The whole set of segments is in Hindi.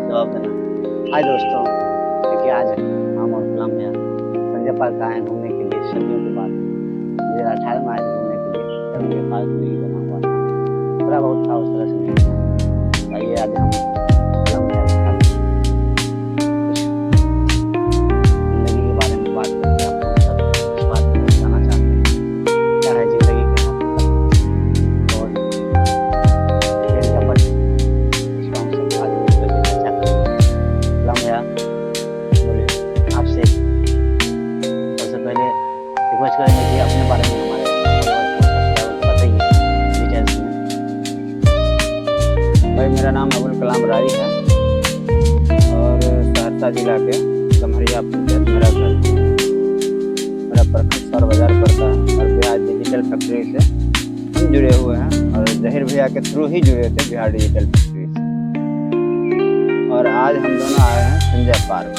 जवाब देना। हाय दोस्तों, देखिए आज हम और गुलाम भैया संजय पार्क आए हैं घूमने के लिए। सदियों के बाद 2018 में आए थे घूमने के लिए, तब ये पार्क नहीं बना हुआ था, थोड़ा बहुत था, उस तरह से नहीं था। आइए आज हम गुलाम भैया के साथ कुछ जिंदगी के बारे में बात करते हैं। आप सब इस बात को जानना चाहते हैं क्या है जिंदगी के मतलब और खेल का पट, इसको हम सब आज इस पर चर्चा करेंगे। गुलाम भैया बोलिए, आपसे सबसे पहले रिक्वेस्ट करेंगे कि अपने बारे में हमारे बताइए डिटेल्स में। भाई मेरा नाम अबुल कलाम राई है और सहरसा जिला के गम्हरिया पंचायत मेरा घर, मेरा प्रखंड सौर बाजार पड़ता है और बिहार डिजिटल फैक्ट्री से हम जुड़े हुए हैं और जहीर भैया के थ्रू ही जुड़े थे बिहार डिजिटल फैक्ट्री से। और आज हम दोनों आए हैं संजय पार्क।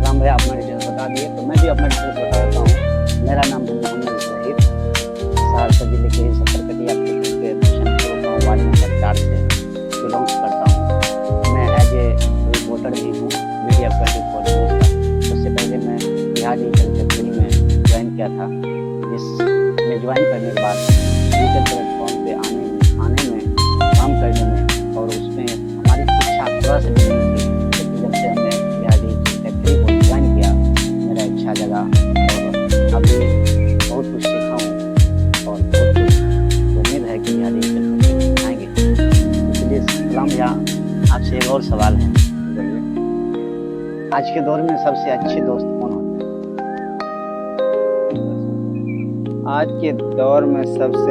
गुलाम भैया अपना डिटेल्स बता दिए, तो मैं भी अपना डिटेल्स बता देता हूँ। मेरा नाम मोहम्मद जहीर, सहरसा जिले के सकरकटिया के गाँव वार्ड नंबर 4 से बिलोंग्स करता हूँ। मैं एज ए वोटर भी हूँ मीडिया 24 न्यूज़ का। उससे पहले मैं बिहार डिजिटल फैक्ट्री में ज्वाइन किया था, जिसमें ज्वाइन करने के बाद डिजिटल प्लेटफॉर्म पे आने में काम करने में और उसमें हमारी इच्छा थोड़ा सा नहीं थी, लेकिन जब से हमने बिहार डिजिटल फैक्ट्री को ज्वाइन किया मेरा इच्छा जगा और अभी बहुत कुछ सीखा हूँ और बहुत कुछ उम्मीद है कि बिहार डिजिटल फैक्ट्री में आएंगे। इसलिए गुलाम भैया आपसे एक और सवाल है, आज के दौर में सबसे अच्छे दोस्त कौन होते हैं? आज के दौर में सबसे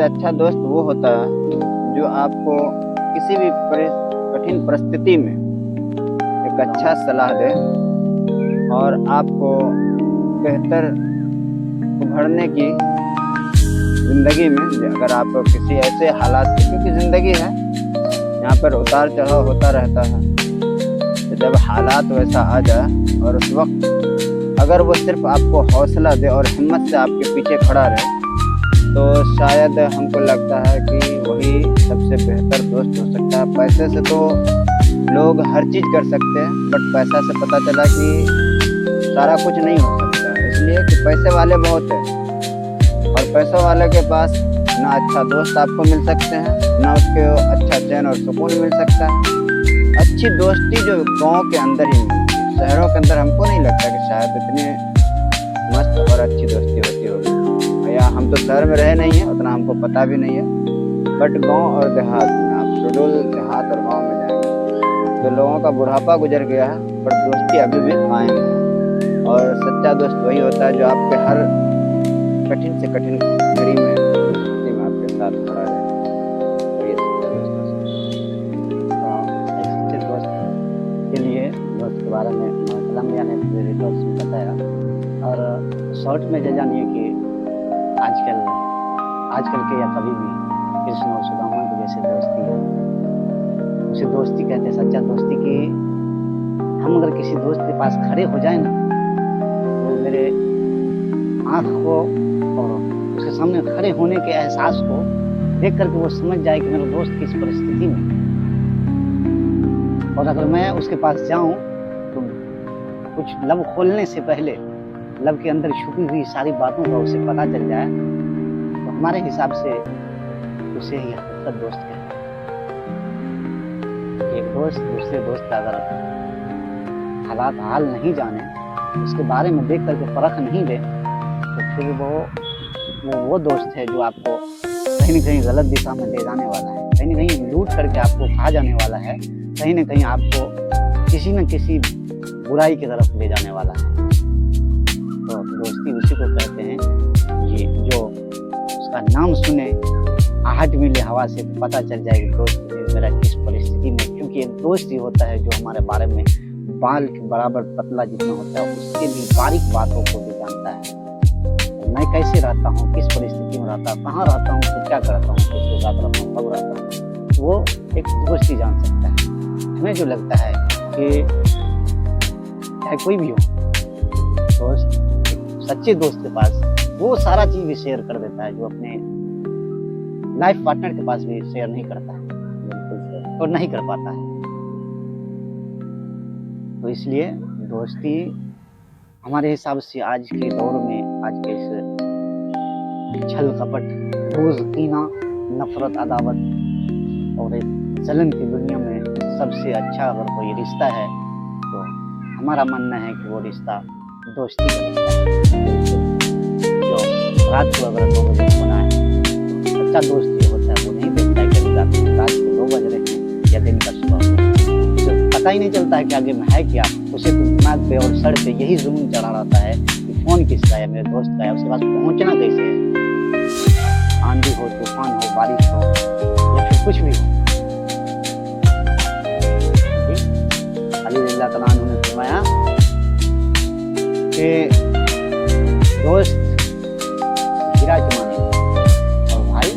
अच्छा दोस्त वो होता है जो आपको किसी भी कठिन परिस्थिति में एक अच्छा सलाह दे और आपको बेहतर उभरने की जिंदगी में, अगर आप किसी ऐसे हालात, क्योंकि जिंदगी है यहाँ पर उतार चढ़ाव होता रहता है, तो जब हालात वैसा आ जाए और उस वक्त अगर वो सिर्फ आपको हौसला दे और हिम्मत से आपके पीछे खड़ा रहे, तो शायद हमको लगता है कि वही सबसे बेहतर दोस्त हो सकता है। पैसे से तो लोग हर चीज़ कर सकते हैं, बट पैसा से पता चला कि सारा कुछ नहीं हो सकता है। इसलिए कि पैसे वाले बहुत हैं और पैसों वाले के पास ना अच्छा दोस्त आपको मिल सकते हैं, ना उसके अच्छा चैन और सुकून मिल सकता है। अच्छी दोस्ती जो गांव के अंदर ही मिलती है, शहरों के अंदर हमको नहीं लगता कि शायद इतनी मस्त और अच्छी दोस्ती होती होगी। या हम तो शहर में रहे नहीं है, उतना हमको पता भी नहीं है, बट गांव और देहात में, आप शेड्यूल देहात और गांव में जाएंगे तो लोगों का बुढ़ापा गुजर गया है, पर दोस्ती अभी भी कायम है। और सच्चा दोस्त वही होता है जो आपके हर कठिन से कठिन घड़ी में स्थिति में आपके साथ खड़ा रहे। तो ये सच्चे दोस्त के लिए दोस्त के बारे में गुलाम भैया ने डिटेल्स में बताया। और शॉर्ट में ये जानिए कि आजकल के या कभी भी कृष्ण और सुदामा की जैसे दोस्ती है, उसे दोस्ती कहते हैं, सच्चा दोस्ती की। हम अगर किसी दोस्त के पास खड़े हो जाए ना, तो मेरे आँख को और उसके सामने खड़े होने के एहसास को देख करके वो समझ जाए कि मेरा दोस्त किस परिस्थिति में। और अगर मैं उसके पास जाऊं तो कुछ लब खोलने से पहले लब के अंदर छुपी हुई सारी बातों का उसे पता चल जाए, तो हमारे हिसाब से उसे ही हकीकत दोस्त कहते हैं। एक दोस्त दूसरे दोस्त का अगर हालात हाल नहीं जाने, उसके बारे में देख करके परख नहीं ले, तो फिर वो दोस्त है जो आपको कहीं न कहीं गलत दिशा में ले जाने वाला है, कहीं न कहीं लूट करके आपको खा जाने वाला है, कहीं न कहीं आपको किसी न किसी बुराई की तरफ ले जाने वाला है। तो दोस्ती उसी को कहते हैं ये जो उसका नाम सुने, आहट मिले हवा से, तो पता चल जाए कि दोस्त मेरा किस परिस्थिति में, क्योंकि एक दोस्त ही होता है जो हमारे बारे में बाल के बराबर पतला जितना होता है, उसके भी बारीक बातों को भी जानता है। मैं कैसे रहता हूँ, किस परिस्थिति में रहता हूँ, कहाँ रहता हूँ, तो क्या करता हूँ, किसके साथ रहता हूँ, कब रहता हूँ, वो एक दोस्त ही जान सकता है। हमें जो लगता है कि चाहे कोई भी हो दोस्त, सच्चे दोस्त के पास वो सारा चीज़ भी शेयर कर देता है जो अपने लाइफ पार्टनर के पास भी शेयर नहीं करता है बिल्कुल सर। और नहीं कर पाता है। तो इसलिए दोस्ती हमारे हिसाब से आज के दौर में, आज के इस छल कपट, रोज कीना, नफरत, अदावत और एक जलन की दुनिया में सबसे अच्छा अगर कोई रिश्ता है तो हमारा मानना है कि वो रिश्ता दोस्ती का रिश्ता है। जो रात को अगर 2 बजे फोन आए, सच्चा दोस्त ये होता है, वो नहीं देखता है कि रात को 2 बज रहे हैं या दिन का सुबह हो। उसे पता ही नहीं चलता है कि आगे में है क्या। उसे तो दिमाग पे और सर पे यही जुनून चढ़ा रहता है कि फोन किसका है, मेरे दोस्त का है, उसके पास पहुंचना कैसे है। आंधी हो, तूफान हो, बारिश हो या फिर कुछ भी हो। अली रज़ियल्लाहु तआला अन्हु ने फरमाया कि दोस्त हीरा के माने और भाई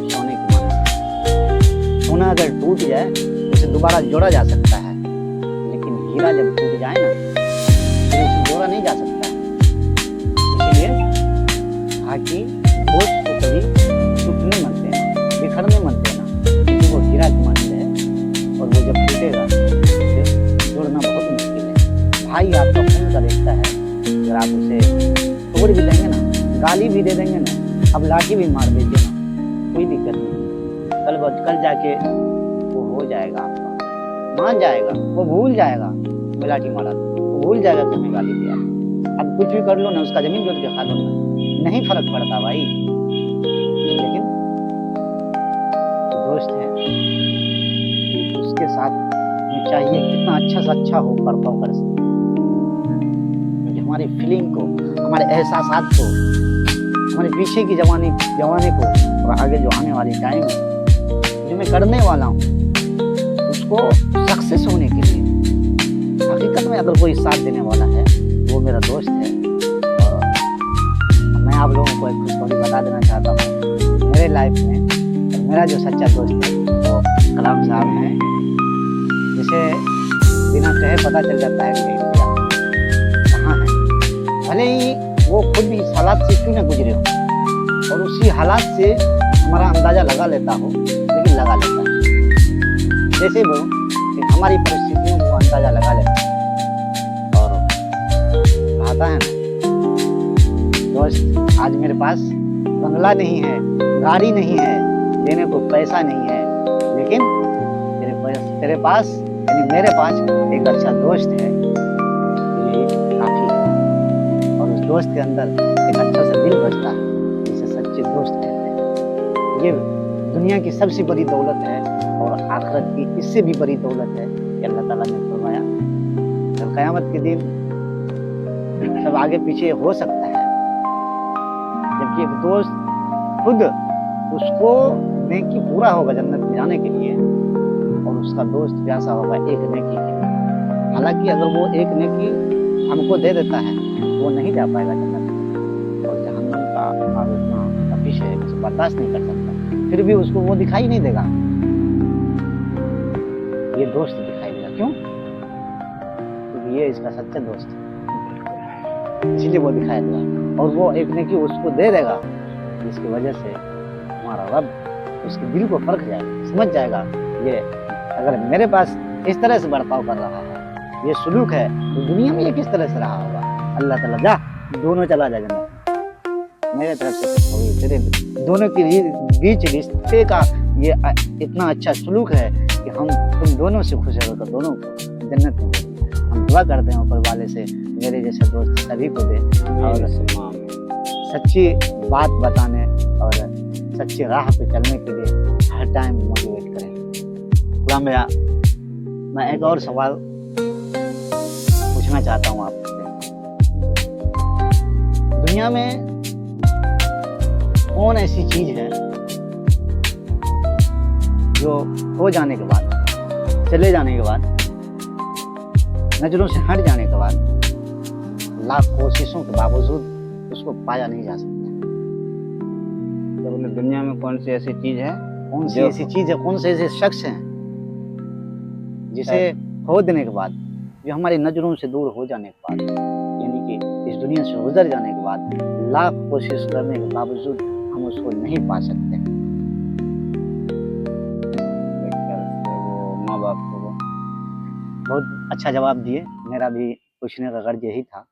सोने के माने। सोना अगर टूट जाए तो उसे दोबारा जोड़ा जा सकता है, लेकिन हीरा जब टूट जाए ना तो उसे जोड़ा नहीं जा सकता है। इसलिए कहा कि दोस्त को कभी टूटने मत देना, बिखरने मत देना, क्योंकि वो हीरा के माने है और वो जब टूटेगा तो जोड़ना बहुत मुश्किल है। भाई आपका खून का रिश्ता है, अगर आप उसे तोड़ भी देंगे ना, गाली भी दे देंगे ना, अब लाठी भी मार दीजिए ना, कोई दिक्कत नहीं। कल जाके वो हो जाएगा, आपका मान जाएगा, वो भूल जाएगा मैं लाठी मारा था, वो भूल जाएगा कि मैं गाली दिया। अब कुछ भी कर लो ना, उसका जमीन जोत के खा लो ना, नहीं फर्क पड़ता भाई। लेकिन दोस्त है, उसके साथ हमें चाहिए कितना अच्छा से अच्छा हो, बर्ताव कर सकते, हमारी फीलिंग को, हमारे एहसासात को, हमारे पीछे की जवानी को और आगे जो आने वाली टाइम है जो मैं करने वाला हूँ उसको सक्सेस होने के लिए हकीकत में अगर कोई साथ देने वाला है वो मेरा दोस्त है। और मैं आप लोगों को एक खुशखबरी बता देना चाहता हूँ, मेरे लाइफ में मेरा जो सच्चा दोस्त है वो कलाम साहब हैं, जिसे बिना कहे पता चल जाता है कि कहाँ है। भले ही वो खुद भी इस हालात से क्यों न गुजरे हो और उसी हालात से हमारा अंदाजा लगा लेता हो, लेकिन लगा लेता है। जैसे वो हमारी परिस्थितियों को अंदाजा लगा लेता है और कहता है ना, दोस्त आज मेरे पास बंगला नहीं है, गाड़ी नहीं है, देने को पैसा नहीं है, लेकिन तेरे पास यानी मेरे पास एक अच्छा दोस्त है, ये काफी है। और उस दोस्त के अंदर एक अच्छा सा दिल बसता है, जिसे सच्चे दोस्त कहते हैं। ये दुनिया की सबसे बड़ी दौलत है और आखिरत की इससे भी बड़ी दौलत है कि अल्लाह ताला ने फरमाया जब क़यामत के दिन सब आगे पीछे हो सकता है, जबकि एक दोस्त खुद उसको नेकी पूरा होगा जन्नत में जाने के लिए और उसका दोस्त प्यासा होगा एक नेकी के लिए। हालांकि अगर वो एक नेकी हमको दे देता है वो नहीं जा पाएगा जन्नत में और जहन्नम का आग इतना तपिश है उसे बर्दाश्त नहीं कर सकता, फिर भी उसको वो दिखाई नहीं देगा, ये दोस्त दिखाई देगा। क्यों? क्योंकि ये इसका सच्चा दोस्त है, इसलिए वो दिखाई देगा और वो एक नेकी उसको दे देगा, जिसकी वजह से हमारा रब उसके दिल को फर्क जाएगा, समझ जाएगा ये अगर मेरे पास इस तरह से बर्ताव कर रहा है, ये सुलूक है, तो दुनिया में ये किस तरह से रहा होगा। अल्लाह ताला जा दोनों चला जा जन्नत, मेरे तरफ से कुछ होगी, तेरे दोनों के बीच रिश्ते का ये इतना अच्छा सुलूक है कि हम तुम दोनों से खुश होकर दोनों को जन्नत में देंगे। हम दुआ करते हैं ऊपर वाले से मेरे जैसे दोस्त सभी को दे और सच्ची बात बताने और सच्ची राह पे चलने के लिए हर टाइम मोटिवेट करें। गुलाम भैया, मैं एक और सवाल पूछना चाहता हूँ आपसे। दुनिया में कौन ऐसी चीज है जो हो जाने के बाद, चले जाने के बाद, नजरों से हट जाने के बाद लाख कोशिशों के बावजूद उसको पाया नहीं जा सकता? तो बोले दुनिया में कौन सी ऐसी चीज है, कौन सी ऐसी चीज है, कौन से ऐसे शख्स हैं जिसे खो देने के बाद, जो हमारी नजरों से दूर हो जाने के बाद, यानी कि इस दुनिया से गुजर जाने के बाद लाख कोशिश करने के बावजूद हम उसको नहीं पा सकते? बहुत अच्छा जवाब दिए। मेरा भी पूछने का गर्ज यही था।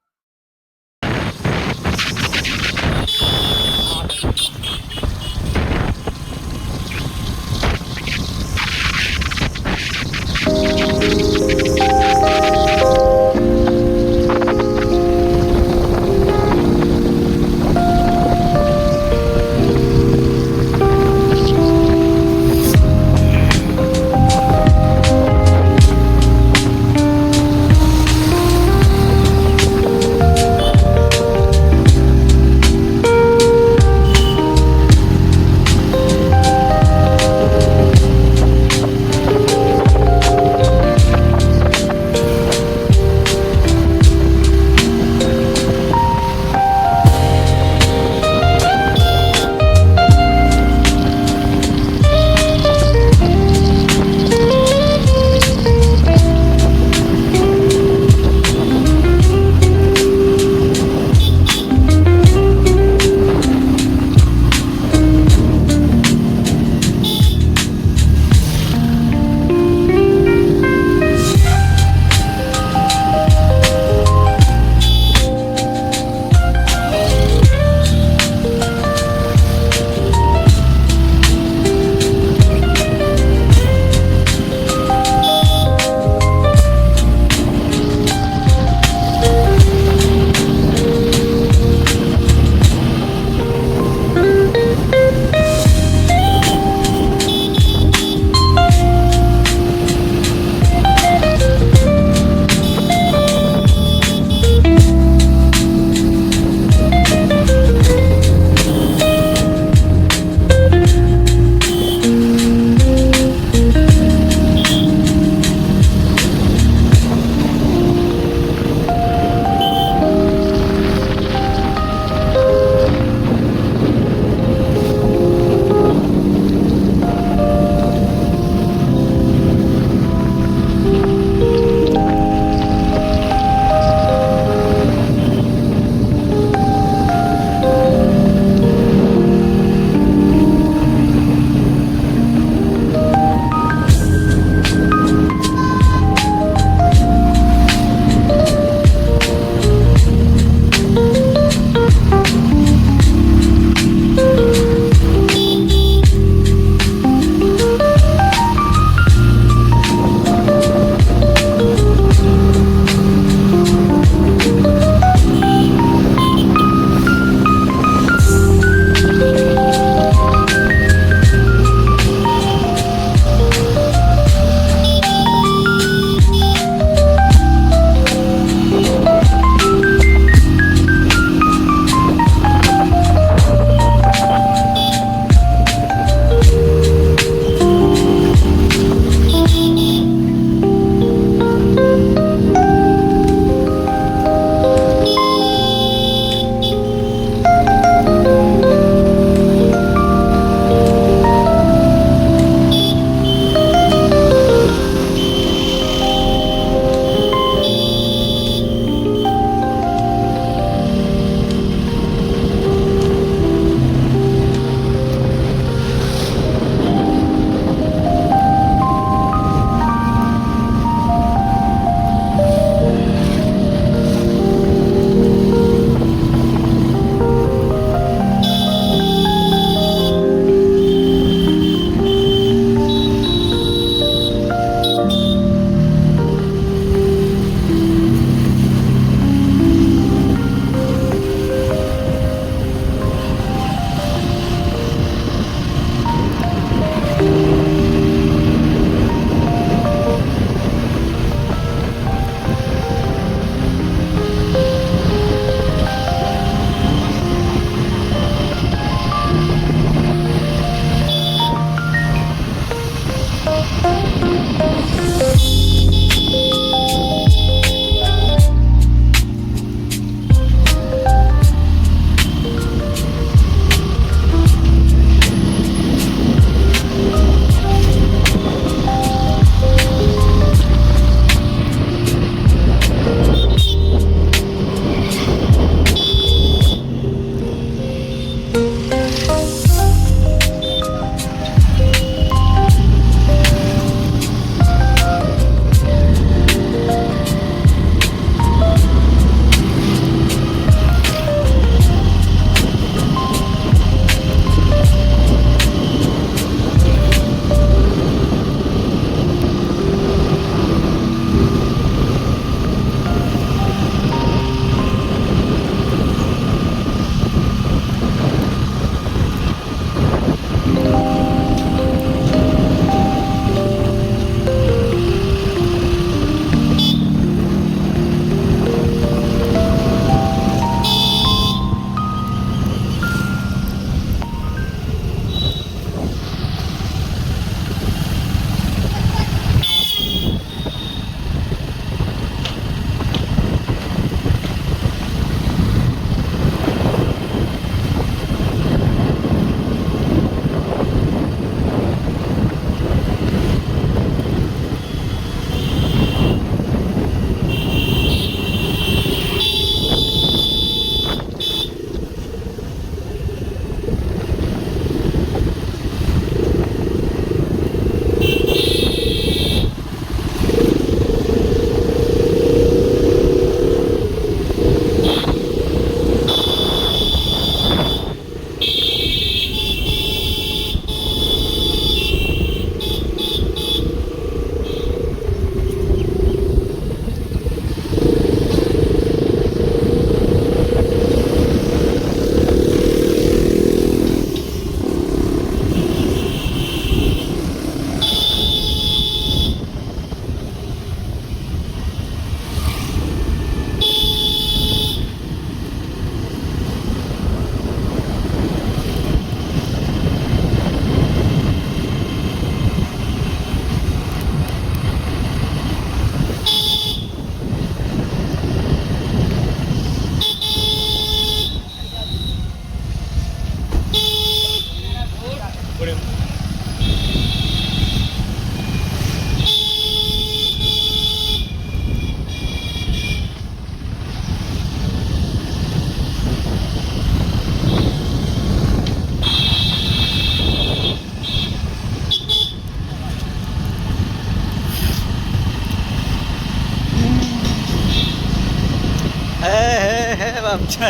आमच्या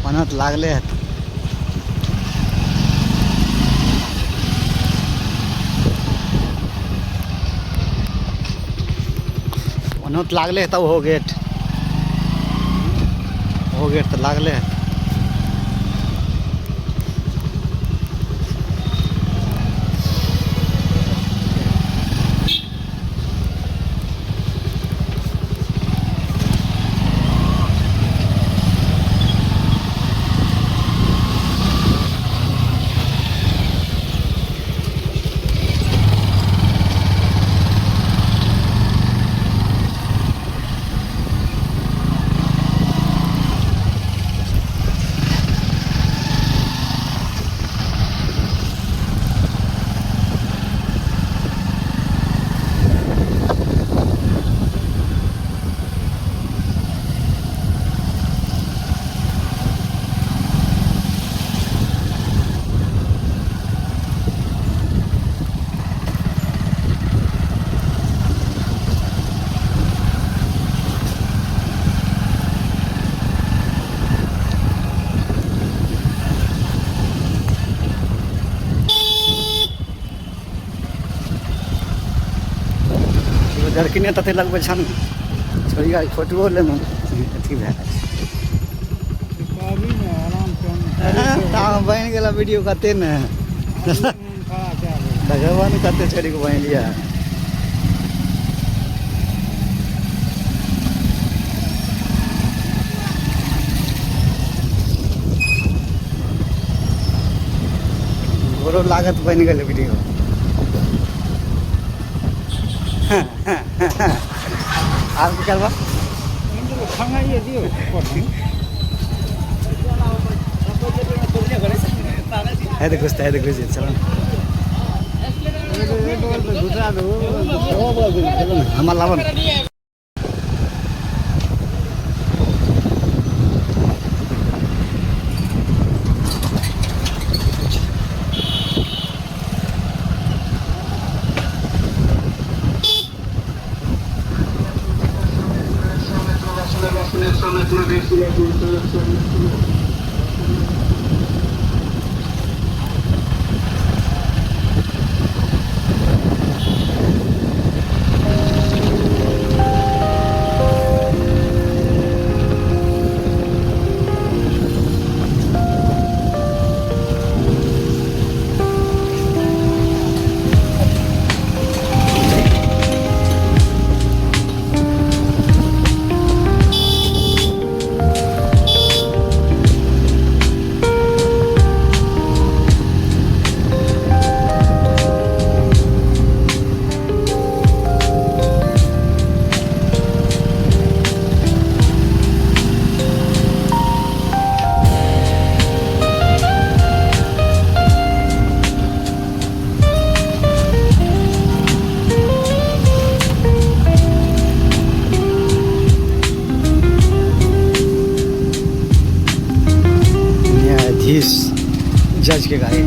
मनात लागले आहेत. मनात लागले आहेत हो गेट तर लागले आहेत. लड़की ने तथे लगभग छान छोड़ी गाड़ी फोटो ले मन अथी भए ताम बन गेला वीडियो कते ने भगवान कते छोड़ी को बन लिया. बड़ो लागत बन गेल वीडियो. आप क्या करवा खाना ये दियो है तो कुछ चलो हमारा लावन जज के गाड़ी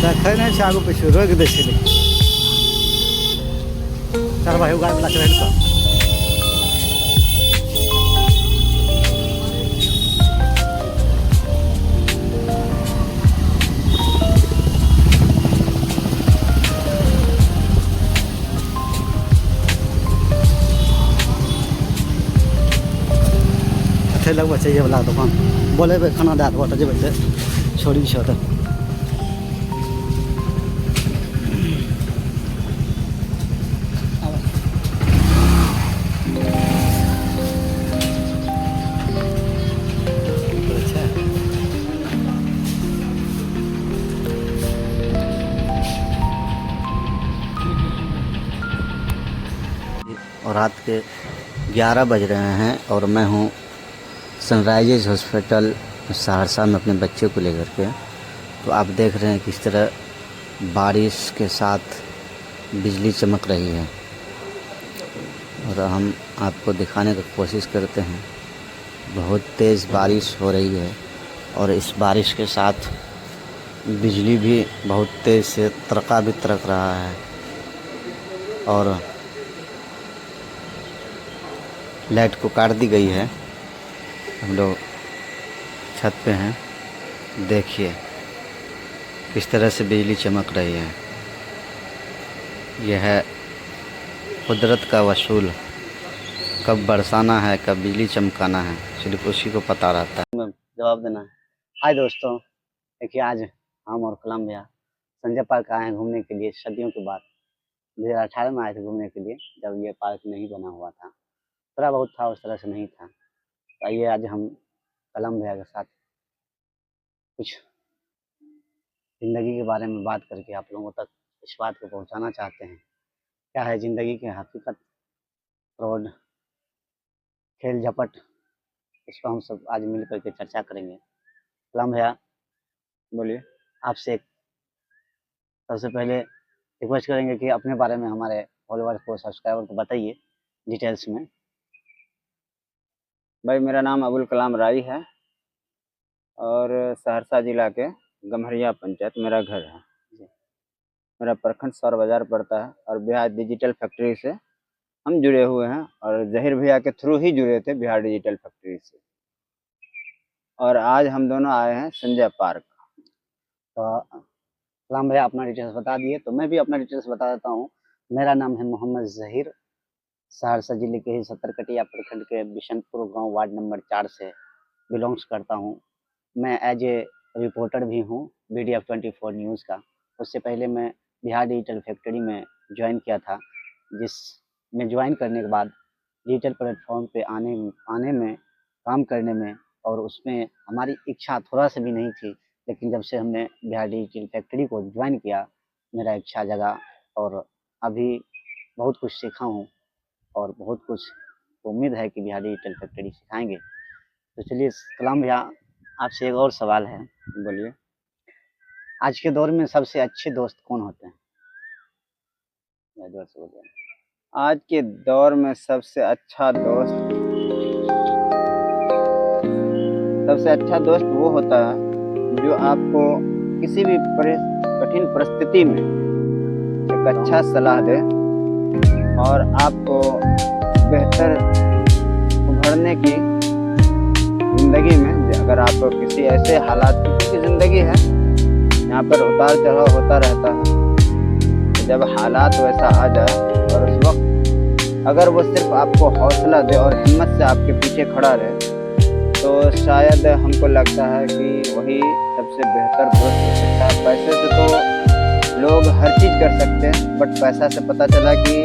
देखै नहीं छै आगू पीछे रोक दै छै लेकिन चल भाई गाड़ी वाला चढ़ कऽ लगभग छै ये वाला दुकान बोलेबै खाना दए देबऽ तऽ जेबै से छोड़ी छौ तऽ और रात के 11 बज रहे हैं और मैं हूँ सनराइजेज हॉस्पिटल सहरसा में अपने बच्चे को लेकर के। तो आप देख रहे हैं किस तरह बारिश के साथ बिजली चमक रही है और हम आपको दिखाने की कोशिश करते हैं। बहुत तेज़ बारिश हो रही है और इस बारिश के साथ बिजली भी बहुत तेज़ से तड़का भी तड़क रहा है और लाइट को काट दी गई है। हम लोग छत पे हैं, देखिए किस तरह से बिजली चमक रही है। यह है कुदरत का वसूल, कब बरसाना है कब बिजली चमकाना है सिर्फ उसी को पता रहता है। जवाब देना है। हाय दोस्तों, देखिए आज हम और कलाम भैया संजय पार्क आए हैं घूमने के लिए। सदियों के बाद 2018 में आए थे घूमने के लिए, जब ये पार्क नहीं बना हुआ था, थोड़ा बहुत था, उस तरह से नहीं था। आइए आज हम कलाम भैया के साथ कुछ ज़िंदगी के बारे में बात करके आप लोगों तक इस बात को पहुंचाना चाहते हैं। क्या है ज़िंदगी की हकीकत, फ्रॉड, खेल झपट, इस पर हम सब आज मिल करके चर्चा करेंगे। कलाम भैया बोलिए। आपसे सबसे पहले रिक्वेस्ट करेंगे कि अपने बारे में हमारे फॉलोअर्स को, सब्सक्राइबर को बताइए डिटेल्स में। भाई मेरा नाम अबुल कलाम राई है और सहरसा जिला के गम्हरिया पंचायत मेरा घर है। मेरा प्रखंड सौर बाजार पड़ता है और बिहार डिजिटल फैक्ट्री से हम जुड़े हुए हैं और जहीर भैया के थ्रू ही जुड़े थे बिहार डिजिटल फैक्ट्री से। और आज हम दोनों आए हैं संजय पार्क। तो कलाम भैया अपना डिटेल्स बता दिए, तो मैं भी अपना डिटेल्स बता देता हूँ। मेरा नाम है मोहम्मद जहीर, सहरसा जिले के ही सत्तरकटिया प्रखंड के बिशनपुर गांव वार्ड नंबर 4 से बिलोंग्स करता हूं। मैं एज ए रिपोर्टर भी हूं BDF 24 न्यूज़ का। उससे पहले मैं बिहार डिजिटल फैक्ट्री में ज्वाइन किया था, जिसमें ज्वाइन करने के बाद डिजिटल प्लेटफॉर्म पे आने में, काम करने में, और उसमें हमारी इच्छा थोड़ा सा भी नहीं थी। लेकिन जब से हमने बिहार डिजिटल फैक्ट्री को ज्वाइन किया, मेरा इच्छा जगा और अभी बहुत कुछ सीखा हूँ और बहुत कुछ उम्मीद है कि बिहार डिजिटल फैक्ट्री सिखाएंगे। तो चलिए कलाम भैया, आपसे एक और सवाल है। बोलिए। आज के दौर में सबसे अच्छे दोस्त कौन होते हैं? आज के दौर में सबसे अच्छा दोस्त वो होता है जो आपको किसी भी कठिन परिस्थिति में एक अच्छा सलाह दे और आपको बेहतर उभरने की ज़िंदगी में, अगर आप किसी ऐसे हालात की ज़िंदगी है यहाँ पर उतार चढ़ाव होता रहता है, तो जब हालात वैसा आ जाए और उस वक्त अगर वो सिर्फ आपको हौसला दे और हिम्मत से आपके पीछे खड़ा रहे, तो शायद हमको लगता है कि वही सबसे बेहतर दोस्त हो सकता है। पैसे से तो लोग हर चीज़ कर सकते हैं, बट पैसा से पता चला कि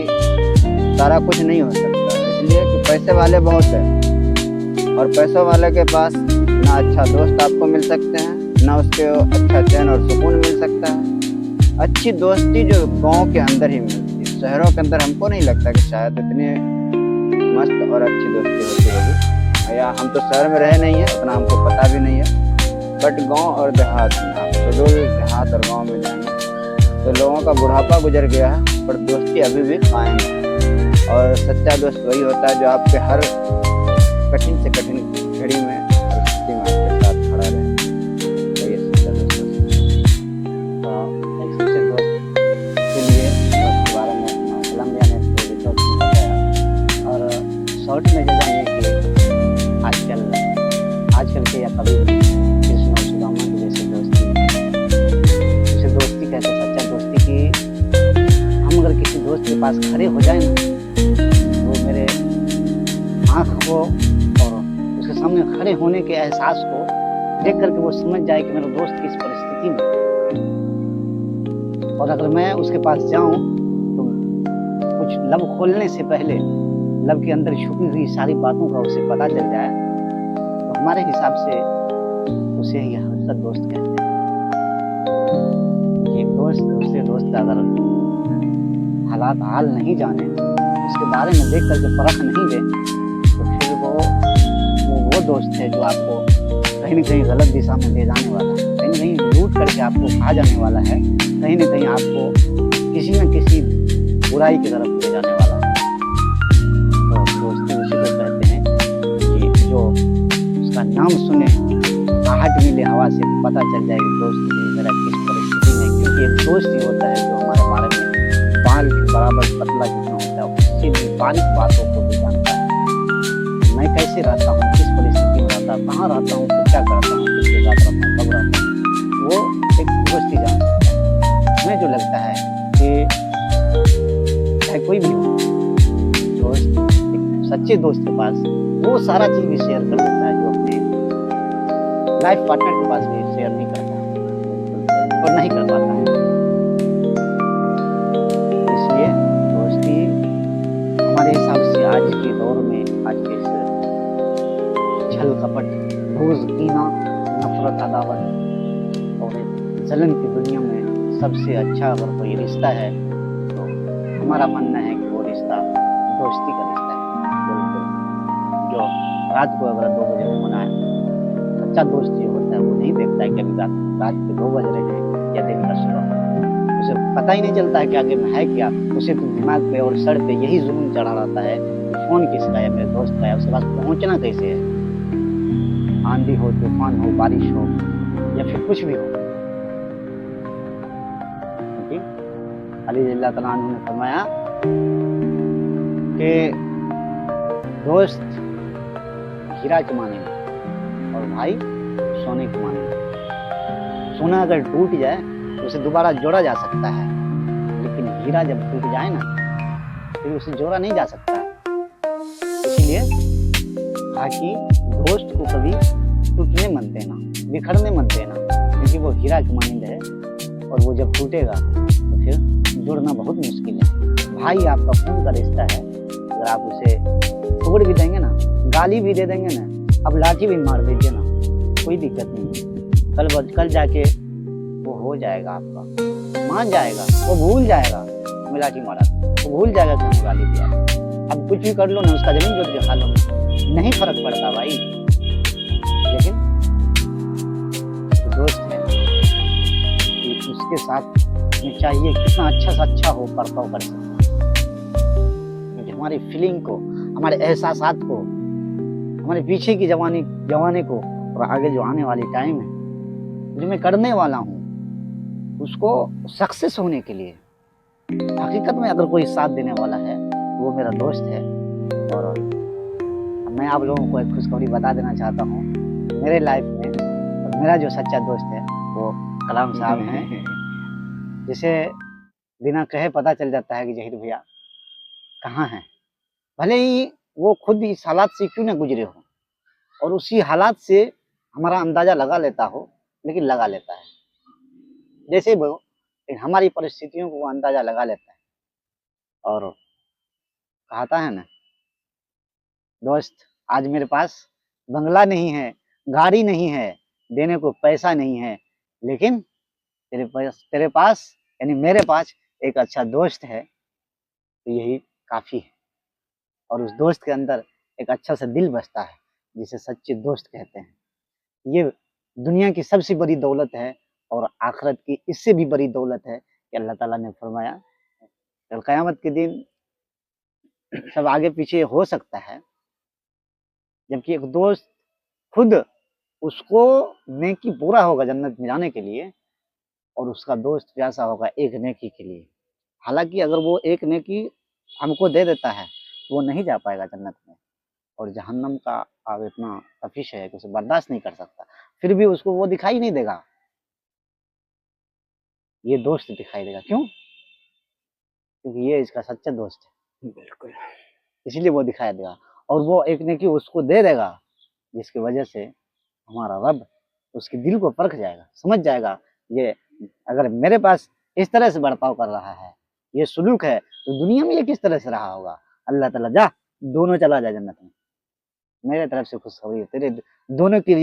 सारा कुछ नहीं हो सकता। इसलिए कि पैसे वाले बहुत हैं और पैसों वाले के पास ना अच्छा दोस्त आपको मिल सकते हैं, ना उसके अच्छा चैन और सुकून मिल सकता है। अच्छी दोस्ती जो गांव के अंदर ही मिलती है, शहरों के अंदर हमको नहीं लगता कि शायद इतनी मस्त और अच्छी दोस्ती होती होगी। या हम तो शहर में रहे नहीं है, उतना हमको पता भी नहीं है, बट गांव और देहात में, आप सुडोल देहात और गाँव में जाएंगे तो लोगों का बुढ़ापा गुजर गया है पर दोस्ती अभी भी कायम है। और सच्चा दोस्त वही होता है जो आपके हर कठिन से कठिन घड़ी में, परिस्थिति में आपके साथ खड़ा रहे। तो ये सच्चा दोस्त है। चलते या कभी भी कृष्ण और सुदामा की जैसे दोस्ती, उसे दोस्ती कहते हैं, सच्चा दोस्ती की। हम अगर किसी दोस्त के पास खड़े हो जाए ना, वो मेरे आँख को और उसके सामने खड़े होने के एहसास को देख करके वो समझ जाए कि मेरा दोस्त किस परिस्थिति में, और अगर मैं उसके पास जाऊं तो कुछ लब खोलने से पहले लब के अंदर छुपी हुई सारी बातों का उसे पता चल जाए, तो हमारे हिसाब से उसे ही हकीकत दोस्त कहते हैं। एक दोस्त दूसरे दोस्त का अगर हालात हाल नहीं जाने, उसके बारे में देख करके परख नहीं दे, तो फिर वो दोस्त है जो आपको कहीं न कहीं गलत दिशा में ले जाने वाला है, कहीं न कहीं लूट करके आपको खा जाने वाला है, कहीं न कहीं आपको किसी न किसी बुराई की तरफ ले जाने वाला है। तो दोस्ती उसी को कहते हैं कि जो उसका नाम सुने, आहट मिले हवा से, पता चल जाए कि दोस्त मेरा किस परिस्थिति में, क्योंकि एक दोस्त ही होता है जो हमारे बारे में बाल के बराबर पतला जितना होता है, उससे भी बारीक बातों को भी जानता है। मैं कैसे रहता हूँ, किस परिस्थिति में रहता हूँ, कहाँ रहता हूँ, क्या करता हूँ, किसके साथ रहता हूँ, कब रहता हूँ, वो एक दोस्त ही जान सकता है। हमें जो लगता है कि चाहे कोई भी हो, दोस्त एक सच्चे दोस्त के पास वो सारा चीज भी शेयर कर देता है जो अपने लाइफ पार्टनर के पास भी शेयर नहीं करता और नहीं कर पाता है। इसलिए दोस्ती हमारे हिसाब से आज के दौर में, आज के इस छल कपट, घूस, कीना, नफरत, अदावत और जलन की दुनिया में सबसे अच्छा अगर कोई रिश्ता है तो हमारा मानना है कि वो रिश्ता दोस्ती का रिश्ता है। बिल्कुल, जो रात को अगर 2 बजे फोन आए, सच्चा दोस्त ये होता है, वो नहीं देखता है कि अभी रात के 2 बज रहे हैं या दिन का सुबह, उसे पता ही नहीं चलता है कि आगे में है क्या। उसे तो दिमाग पे और सर पे यही जुनून चढ़ा रहता है कि फोन किसका है, मेरे दोस्त का है, उसके पास पहुंचना कैसे है, आंधी हो, तूफान हो, बारिश हो या फिर कुछ भी हो। अली रज़ी अल्लाह तआला अन्हु ने फरमाया कि दोस्त हीरा के माने में और भाई सोने के माने में। सोना अगर टूट जाए तो उसे दोबारा जोड़ा जा सकता है, लेकिन हीरा जब टूट जाए ना फिर उसे जोड़ा नहीं जा सकता है। इसीलिए कहा कि दोस्त को कभी टूटने मत देना, बिखरने मत देना, क्योंकि वो हीरा की मानिंद है और वो जब टूटेगा तो फिर जुड़ना बहुत मुश्किल है। भाई आपका खून का रिश्ता है, अगर आप उसे तोड़ भी देंगे ना, गाली भी दे देंगे ना, अब लाठी भी मार दीजिए ना, कोई दिक्कत नहीं। कल जाके वो हो जाएगा, आपका मान जाएगा, वो भूल जाएगा मैं लाठी मारा, वो भूल जाएगा कि हमें गाली दिया। अब कुछ भी कर लो ना, उसका जमीन जोत के खा लो, नहीं फर्क पड़ता भाई। लेकिन दोस्त है कि उसके साथ में चाहिए कितना अच्छा से अच्छा हो, बर्ताव कर सकते, क्योंकि हमारी फीलिंग को, हमारे एहसासात को, हमारे पीछे की जवानी को और आगे जो आने वाली टाइम है जो मैं करने वाला हूँ उसको सक्सेस होने के लिए हकीकत में अगर कोई साथ देने वाला है वो मेरा दोस्त है। और मैं आप लोगों को एक खुशखबरी बता देना चाहता हूँ, मेरे लाइफ में और मेरा जो सच्चा दोस्त है वो कलाम साहब हैं, जिसे बिना कहे पता चल जाता है कि जहीर भैया कहाँ हैं। भले ही वो खुद इस हालात से क्यों ना गुजरे हो और उसी हालात से हमारा अंदाजा लगा लेता हो, लेकिन लगा लेता है जैसे वो हमारी परिस्थितियों को वो अंदाजा लगा लेता है। और कहता है ना, दोस्त आज मेरे पास बंगला नहीं है, गाड़ी नहीं है, देने को पैसा नहीं है, लेकिन तेरे पास यानी मेरे पास एक अच्छा दोस्त है, तो यही काफी है। और उस दोस्त के अंदर एक अच्छा सा दिल बसता है जिसे सच्चे दोस्त कहते हैं। ये दुनिया की सबसे बड़ी दौलत है और आखिरत की इससे भी बड़ी दौलत है कि अल्लाह ताला ने फरमाया कल क़यामत के दिन सब आगे पीछे हो सकता है, जबकि एक दोस्त खुद उसको नेकी पूरा होगा जन्नत में जाने के लिए और उसका दोस्त प्यासा होगा एक नेकी के लिए। हालांकि अगर वो एक नेकी हमको दे देता है तो वो नहीं जा पाएगा जन्नत में, और जहन्नम का आग इतना तपिश है कि उसे बर्दाश्त नहीं कर सकता, फिर भी उसको वो दिखाई नहीं देगा, ये दोस्त दिखाई देगा। क्यों? क्योंकि ये इसका सच्चा दोस्त है, बिल्कुल। इसलिए वो दिखाई देगा। और वो एक नेकी उसको दे देगा, जिसकी वजह से हमारा रब उसके दिल को परख जाएगा, समझ जाएगा ये अगर मेरे पास इस तरह से बर्ताव कर रहा है, ये सुलूक है, तो दुनिया में ये किस तरह से रहा होगा। अल्लाह ताला जा दोनों चला जा जन्नत में, मेरे तरफ से खुशखबरी है, तेरे दोनों के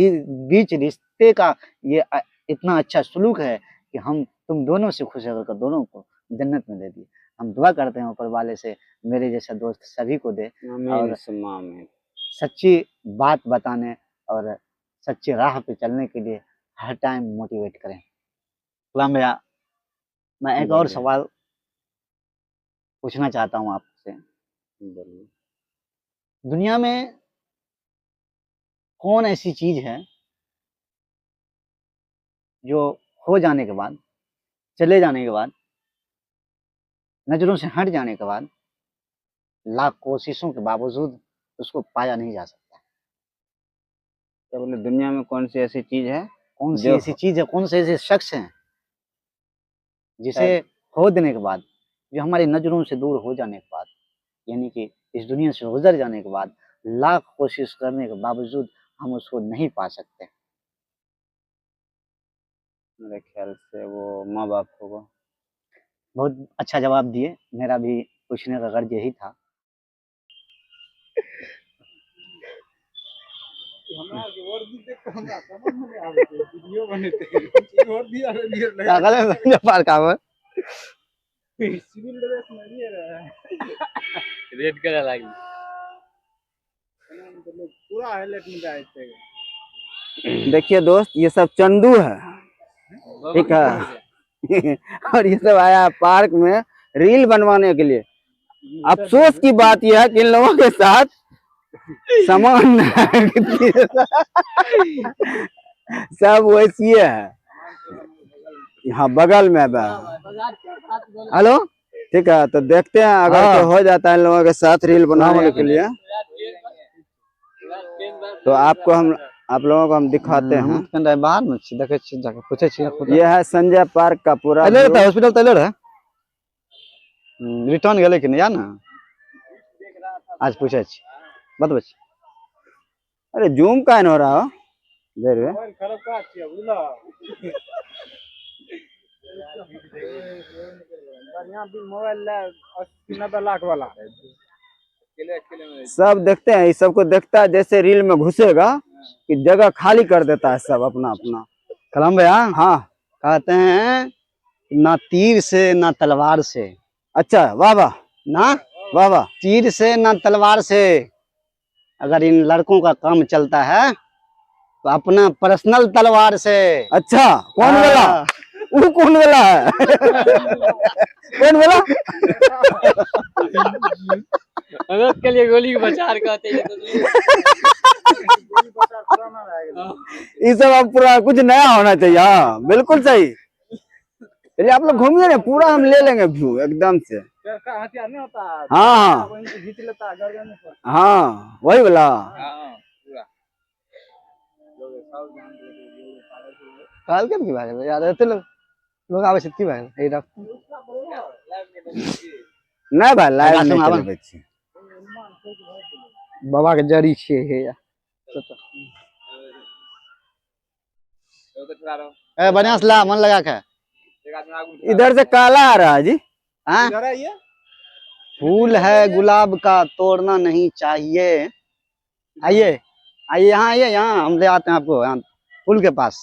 बीच रिश्ते का ये इतना अच्छा सुलूक है कि हम तुम दोनों से खुश होकर दोनों को जन्नत में दे दिए। हम दुआ करते हैं ऊपर वाले से मेरे जैसा दोस्त सभी को दे, और आमीन। सच्ची बात बताने और सच्ची राह पे चलने के लिए हर टाइम मोटिवेट करें। गुलाम भैया, मैं एक और बोलिए। सवाल पूछना चाहता हूँ आपसे। बोलिए। दुनिया में कौन ऐसी चीज है जो हो जाने के बाद, चले जाने के बाद, नजरों से हट जाने के बाद, लाख कोशिशों के बावजूद उसको पाया नहीं जा सकता? क्या बोले, दुनिया में कौन सी ऐसी चीज है? कौन सी जो ऐसी चीज है, कौन से ऐसे शख्स हैं जिसे शायद- खो देने के बाद, जो हमारी नजरों से दूर हो जाने के बाद, यानी कि इस दुनिया से गुजर जाने के बाद लाख कोशिश करने के बावजूद हम उसको नहीं पा सकते? मेरे ख्याल से वो माँ बाप होगा। बहुत अच्छा जवाब दिए, मेरा भी पूछने का गर्ज यही था। रेड कलर लागी देखिए दोस्त, ये सब चंदू है, ठीक है। और ये सब आया पार्क में रील बनवाने के लिए। अफसोस की बात यह है कि इन लोगों के साथ सामान सब वैसी है। यहाँ बगल में हेलो, ठीक है, तो देखते हैं अगर हाँ। तो हो जाता है इन लोगों के साथ रील बनाने के लिए, तो आपको आप लोगों को हम दिखाते हैं। बाहर में देखे जाके पूछे खुद। ये है संजय पार्क का पूरा तैले view। रहता है, हॉस्पिटल तैले रहे, रिटर्न गेले कि नहीं, या ना आज पूछे छी बतबै छी। अरे जूम का हो रहा हो देर में। सब देखते हैं, इस सबको देखता है जैसे रील में घुसेगा कि जगह खाली कर देता है सब अपना अपना। कलाम भैया, हाँ, कहते हैं ना तीर से ना तलवार से, अच्छा, वाह वाह, ना वाह वाह। तीर से ना तलवार से अगर इन लड़कों का काम चलता है तो अपना पर्सनल तलवार से। अच्छा, कौन बोला? वो कौन बोला है? कौन बोला? अगर के लिए गोली के बचार कहते हैं तो ये सब अब पूरा कुछ नया होना चाहिए। हाँ, बिल्कुल सही। चलिए आप लोग घूमिए ना, पूरा हम ले लेंगे व्यू एकदम से। हाँ हाँ, वही बोला। काल के की भागल यार, एते लोग आवे छै की भागल ए रख नहीं भाई, लाइव आवाज नहीं सुनावा। चलबै छी। बाबा के जड़ी छे हे या ए बढ़िया से ला, मन लगा के। इधर से काला आ रहा है जी। हाँ, फूल है गुलाब का, तोड़ना नहीं चाहिए। आइए आइए, यहाँ आइए, यहाँ हम ले आते हैं आपको यहाँ फूल के पास।